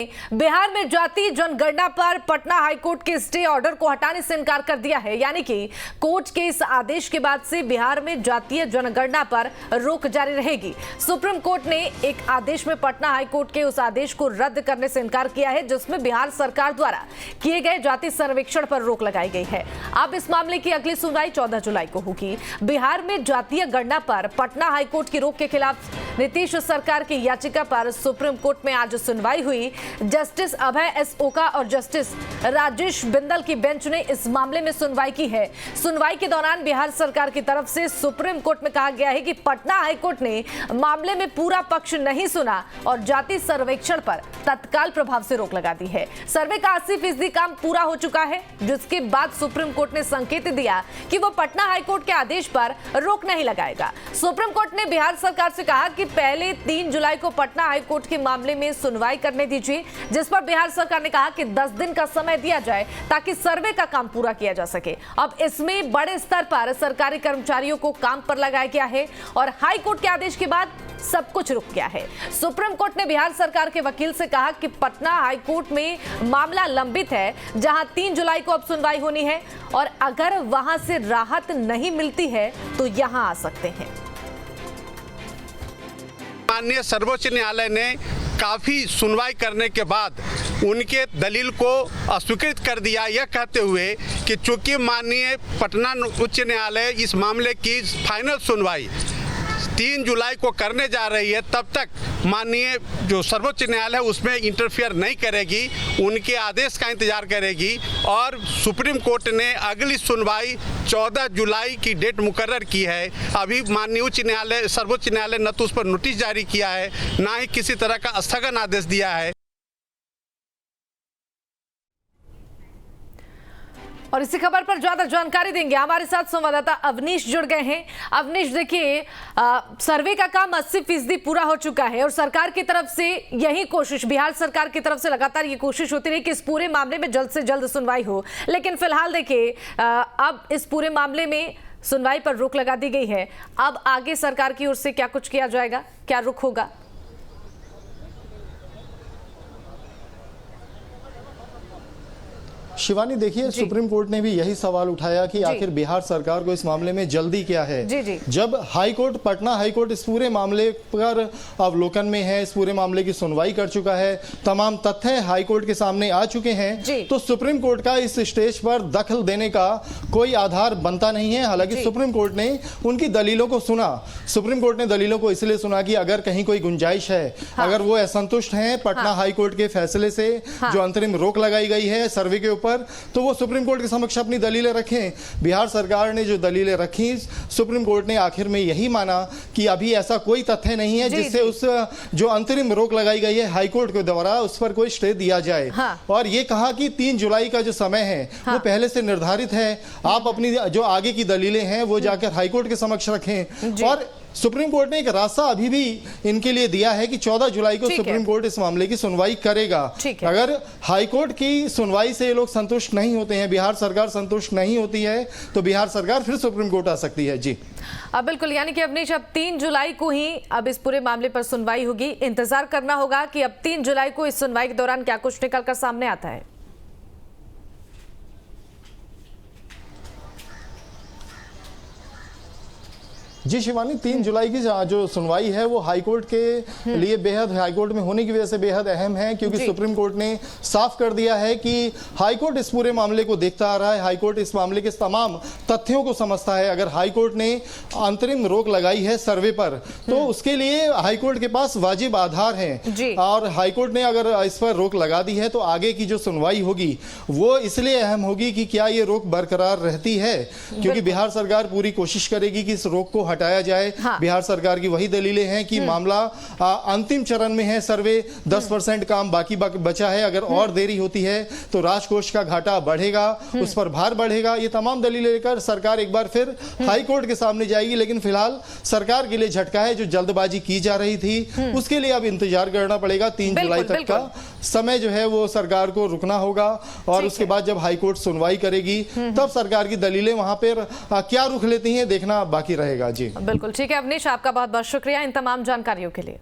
बिहार में जातीय जनगणना पर पटना हाईकोर्ट के स्टे ऑर्डर को हटाने से इनकार कर दिया है। यानी कि कोर्ट के इस आदेश के बाद से बिहार में जातीय जनगणना पर रोक जारी रहेगी। सुप्रीम कोर्ट ने एक आदेश में पटना हाईकोर्ट के उस आदेश को रद्द करने से इनकार किया है, जिसमें बिहार सरकार द्वारा किए गए जाति सर्वेक्षण पर रोक लगाई गई है। अब इस मामले की अगली सुनवाई 14 जुलाई को होगी। बिहार में जातीय गणना पर पटना हाईकोर्ट की रोक के खिलाफ नीतीश सरकार की याचिका पर सुप्रीम कोर्ट में आज सुनवाई हुई। जस्टिस अभय एस ओका और जस्टिस राजेश बिंदल की बेंच ने इस मामले में सुनवाई की है। सुनवाई के दौरान बिहार सरकार की तरफ से सुप्रीम कोर्ट में कहा गया है कि पटना हाईकोर्ट ने मामले में पूरा पक्ष नहीं सुना और जाति सर्वेक्षण पर तत्काल प्रभाव से रोक लगा दी है। सर्वे का 80% काम पूरा हो चुका है, जिसके बाद सुप्रीम कोर्ट ने संकेत दिया कि वो पटना हाईकोर्ट के आदेश पर रोक नहीं लगाएगा। सुप्रीम कोर्ट ने बिहार सरकार से कहा कि पहले 3 जुलाई को पटना हाईकोर्ट के मामले में सुनवाई करने दीजिए, जिस पर बिहार सरकार ने कहा कि 10 दिन का समय दिया जाए ताकि सर्वे का काम पूरा किया जा सके। अब इसमें बड़े स्तर पर सरकारी कर्मचारियों को काम पर लगाया गया है और हाई कोर्ट के आदेश के बाद सब कुछ रुक गया है। सुप्रीम कोर्ट ने बिहार सरकार के वकील से कहा कि पटना हाई कोर्ट में मामला लंबित है, जहां 3 जुलाई को अब सुनवाई होनी है और अगर वहां से राहत नहीं मिलती है तो यहां आ सकते हैं। माननीय सर्वोच्च न्यायालय ने काफ़ी सुनवाई करने के बाद उनके दलील को अस्वीकृत कर दिया, यह कहते हुए कि चूंकि माननीय पटना उच्च न्यायालय इस मामले की फाइनल सुनवाई 3 जुलाई को करने जा रही है, तब तक माननीय जो सर्वोच्च न्यायालय है उसमें इंटरफियर नहीं करेगी, उनके आदेश का इंतजार करेगी। और सुप्रीम कोर्ट ने अगली सुनवाई 14 जुलाई की डेट मुकर्रर की है। अभी माननीय उच्च न्यायालय सर्वोच्च न्यायालय न तो उस पर नोटिस जारी किया है, ना ही किसी तरह का स्थगन आदेश दिया है। और इसी खबर पर ज्यादा जानकारी देंगे हमारे साथ संवाददाता अवनीश जुड़ गए हैं। अवनीश, देखिए सर्वे का काम 80% पूरा हो चुका है और सरकार की तरफ से यही कोशिश, बिहार सरकार की तरफ से लगातार ये कोशिश होती रही कि इस पूरे मामले में जल्द से जल्द सुनवाई हो, लेकिन फिलहाल देखिए अब इस पूरे मामले में सुनवाई पर रोक लगा दी गई है। अब आगे सरकार की ओर से क्या कुछ किया जाएगा, क्या रुख होगा? शिवानी, देखिए सुप्रीम कोर्ट ने भी यही सवाल उठाया कि आखिर बिहार सरकार को इस मामले में जल्दी क्या है। जब high court, Patna high court इस पूरे मामले पर अवलोकन में है, इस पूरे मामले की सुनवाई कर चुका है, तमाम तथ्य हाई कोर्ट के सामने आ चुके हैं, तो सुप्रीम कोर्ट का इस स्टेज पर दखल देने का कोई आधार बनता नहीं है। हालांकि सुप्रीम कोर्ट ने उनकी दलीलों को सुना। सुप्रीम कोर्ट ने दलीलों को इसलिए सुना कि अगर कहीं कोई गुंजाइश है, अगर वो असंतुष्ट हैं पटना हाई कोर्ट के फैसले से, जो अंतरिम रोक लगाई गई है सर्वे के ऊपर, तो वो सुप्रीम कोर्ट के समक्ष अपनी दलीलें रखें। बिहार सरकार ने जो दलीलें रखी, सुप्रीम कोर्ट ने आखिर में यही माना कि अभी ऐसा कोई तथ्य नहीं है जिससे उस जो अंतरिम रोक लगाई गई है हाई कोर्ट के द्वारा उस पर कोई स्टे दिया जाए। और ये कहा कि 3 जुलाई का जो समय है वो पहले से निर्धारित है, आप अपनी जो आगे की दलीलें हैं वो जाकर हाई कोर्ट के समक्ष रखें। और सुप्रीम कोर्ट ने एक रास्ता अभी भी इनके लिए दिया है कि 14 जुलाई को सुप्रीम कोर्ट इस मामले की सुनवाई करेगा। अगर हाई कोर्ट की सुनवाई से ये लोग संतुष्ट नहीं होते हैं, बिहार सरकार संतुष्ट नहीं होती है, तो बिहार सरकार फिर सुप्रीम कोर्ट आ सकती है। जी अब बिल्कुल, यानी कि अवनीश अब 3 जुलाई को ही अब इस पूरे मामले पर सुनवाई होगी। इंतजार करना होगा कि अब 3 जुलाई को इस सुनवाई के दौरान क्या कुछ निकलकर सामने आता है। जी शिवानी, 3 जुलाई की जो सुनवाई है वो हाईकोर्ट के लिए बेहद, हाईकोर्ट में होने की वजह से बेहद अहम है, क्योंकि सुप्रीम कोर्ट ने साफ कर दिया है कि हाईकोर्ट इस पूरे मामले को देखता आ रहा है, हाईकोर्ट इस मामले के तमाम तथ्यों को समझता है। अगर हाईकोर्ट ने अंतरिम रोक लगाई है सर्वे पर, तो उसके लिए हाईकोर्ट के पास वाजिब आधार हैं, और हाईकोर्ट ने अगर इस पर रोक लगा दी है तो आगे की जो सुनवाई होगी वो इसलिए अहम होगी कि क्या ये रोक बरकरार रहती है, क्योंकि बिहार सरकार पूरी कोशिश करेगी कि इस रोक को हटाया जाए। बिहार सरकार की वही दलीलें हैं कि मामला अंतिम चरण में है, सर्वे 10% काम बाकी बचा है, अगर और देरी होती है तो राजकोष का घाटा बढ़ेगा, उस पर भार बढ़ेगा। ये तमाम दलीलें लेकर सरकार एक बार फिर हाई कोर्ट के सामने जाएगी। लेकिन फिलहाल सरकार के लिए झटका है, जो जल्दबाजी की जा रही थी उसके लिए अब इंतजार करना पड़ेगा। 3 जुलाई तक का समय जो है वो सरकार को रुकना होगा, और उसके बाद जब हाई कोर्ट सुनवाई करेगी तब सरकार की दलीलें वहां पर क्या रुख लेती हैं देखना बाकी रहेगा। जी बिल्कुल ठीक है अवनीश, आपका बहुत बहुत शुक्रिया इन तमाम जानकारियों के लिए।